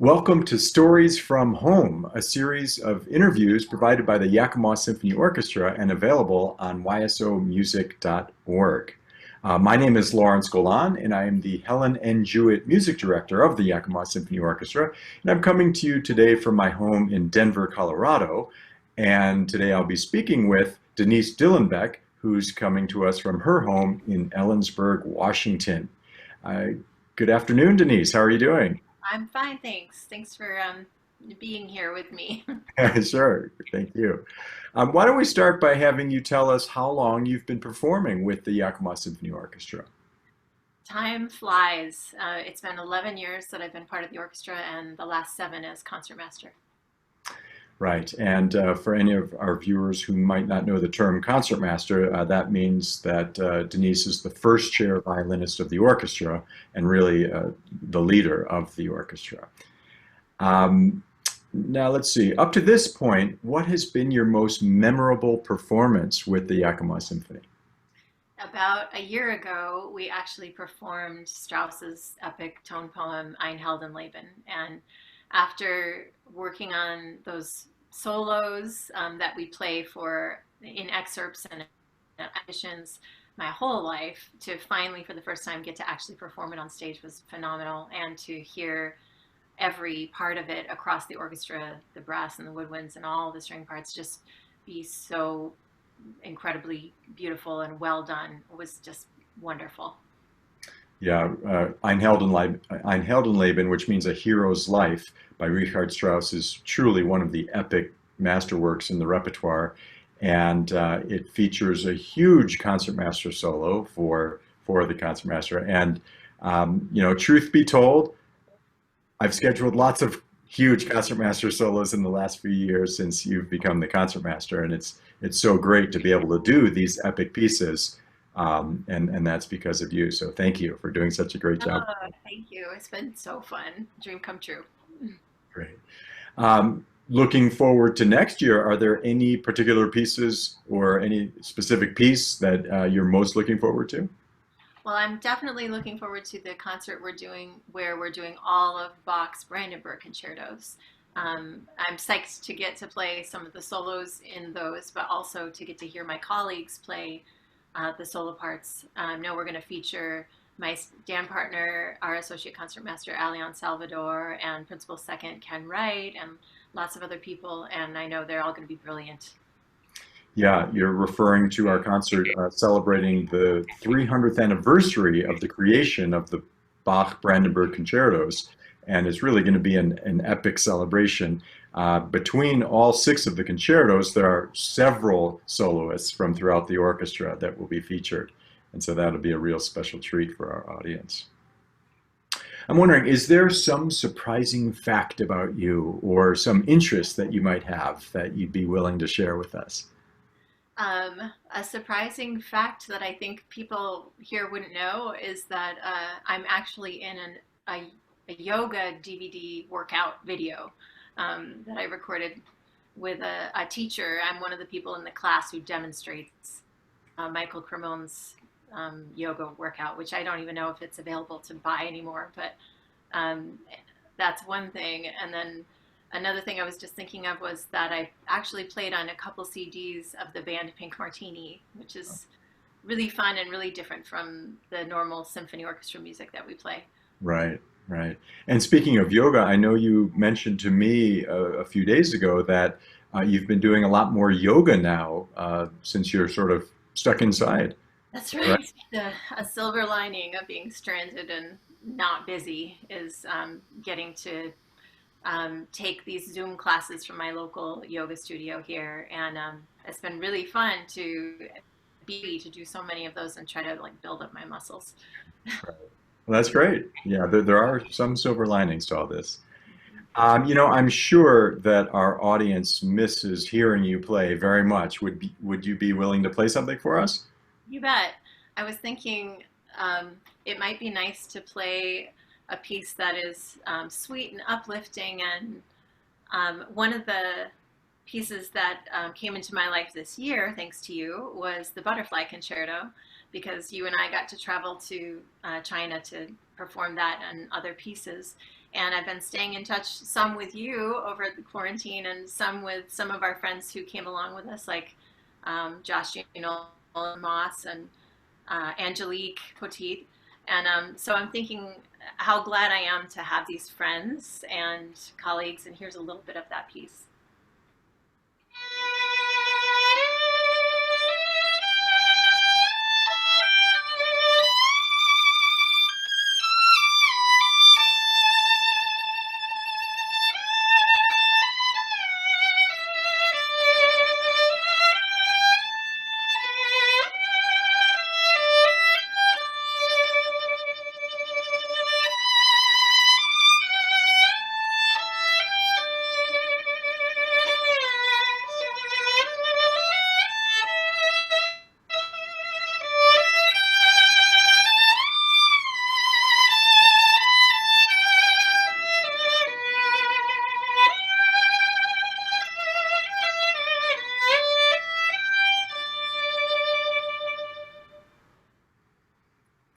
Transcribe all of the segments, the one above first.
Welcome to Stories from Home, a series of interviews provided by the Yakima Symphony Orchestra and available on ysomusic.org. My name is Lawrence Golan, and I am the Helen N. Jewett Music Director of the Yakima Symphony Orchestra. And I'm coming to you today from my home in Denver, Colorado. And today I'll be speaking with Denise Dillenbeck, who's coming to us from her home in Ellensburg, Washington. Good afternoon, Denise. How are you doing? I'm fine, thanks. Thanks for being here with me. Sure, thank you. Why don't we start by having you tell us how long you've been performing with the Yakima Symphony Orchestra? Time flies. It's been 11 years that I've been part of the orchestra, and the last 7 as concertmaster. Right, and for any of our viewers who might not know the term concertmaster, that means that Denise is the first chair violinist of the orchestra and really the leader of the orchestra. Um, Now, let's see. Up to this point, what has been your most memorable performance with the Yakima Symphony? About a year ago, we actually performed Strauss's epic tone poem Ein Heldenleben. And after working on those solos that we play for in excerpts and auditions my whole life, to finally, for the first time, get to actually perform it on stage was phenomenal. And to hear every part of it across the orchestra, the brass and the woodwinds and all the string parts just be so incredibly beautiful and well done. It was just wonderful. Yeah, Ein Heldenleben, which means a hero's life, by Richard Strauss, is truly one of the epic masterworks in the repertoire, and it features a huge concertmaster solo for the concertmaster. And truth be told, I've scheduled lots of huge concertmaster solos in the last few years since you've become the concertmaster, and it's so great to be able to do these epic pieces, and that's because of you. So thank you for doing such a great job. Oh, thank you. It's been so fun. Dream come true. Great. Looking forward to next year, are there any particular pieces or any specific piece that you're most looking forward to? Well, I'm definitely looking forward to the concert we're doing where we're doing all of Bach's Brandenburg concertos. I'm psyched to get to play some of the solos in those, but also to get to hear my colleagues play the solo parts. I know we're going to feature my Dan partner, our associate concertmaster, Alion Salvador, and principal second, Ken Wright, and lots of other people, and I know they're all going to be brilliant. Yeah, you're referring to our concert celebrating the 300th anniversary of the creation of the Bach Brandenburg concertos, and it's really going to be an epic celebration. Between all 6 of the concertos, there are several soloists from throughout the orchestra that will be featured, and so that'll be a real special treat for our audience. I'm wondering, is there some surprising fact about you or some interest that you might have that you'd be willing to share with us? A surprising fact that I think people here wouldn't know is that I'm actually in a yoga DVD workout video that I recorded with a teacher. I'm one of the people in the class who demonstrates Michael Cremon's yoga workout, which I don't even know if it's available to buy anymore, but um, that's one thing. And then another thing I was just thinking of was that I actually played on a couple CDs of the band Pink Martini, which is really fun and really different from the normal symphony orchestra music that we play. Right, right. And speaking of yoga, I know you mentioned to me a few days ago that you've been doing a lot more yoga now since you're sort of stuck inside, That's right? right. A silver lining of being stranded and not busy is getting to take these Zoom classes from my local yoga studio here, and it's been really fun to do so many of those and try to like build up my muscles. Well, that's great. Yeah, there are some silver linings to all this. I'm sure that our audience misses hearing you play very much. Would you be willing to play something for us? You bet. I was thinking it might be nice to play a piece that is sweet and uplifting. And one of the pieces that came into my life this year, thanks to you, was the Butterfly Concerto, because you and I got to travel to China to performed that and other pieces. And I've been staying in touch, some with you over the quarantine, and some with some of our friends who came along with us, like Josh Moss and Angelique Poteet. And so I'm thinking how glad I am to have these friends and colleagues. And here's a little bit of that piece.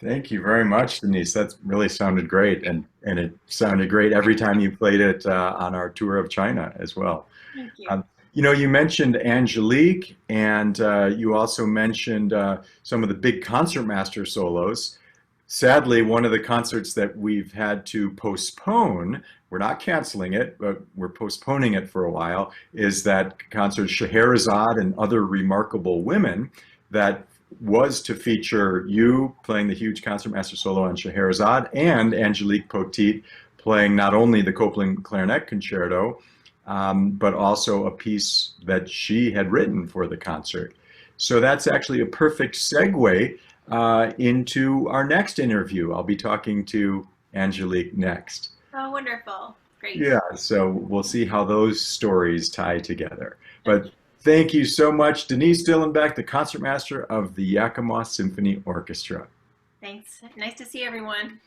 Thank you very much, Denise. That really sounded great, and it sounded great every time you played it on our tour of China as well. Thank you. You know, you mentioned Angelique, and you also mentioned some of the big concertmaster solos. Sadly, one of the concerts that we've had to postpone, we're not canceling it, but we're postponing it for a while, is that concert Scheherazade and Other Remarkable Women that was to feature you playing the huge concertmaster solo on Scheherazade and Angelique Poteet playing not only the Copland Clarinet Concerto, but also a piece that she had written for the concert. So that's actually a perfect segue into our next interview. I'll be talking to Angelique next. Oh, wonderful. Great. Yeah, so we'll see how those stories tie together. But thank you so much, Denise Dillenbeck, the concertmaster of the Yakima Symphony Orchestra. Thanks. Nice to see everyone.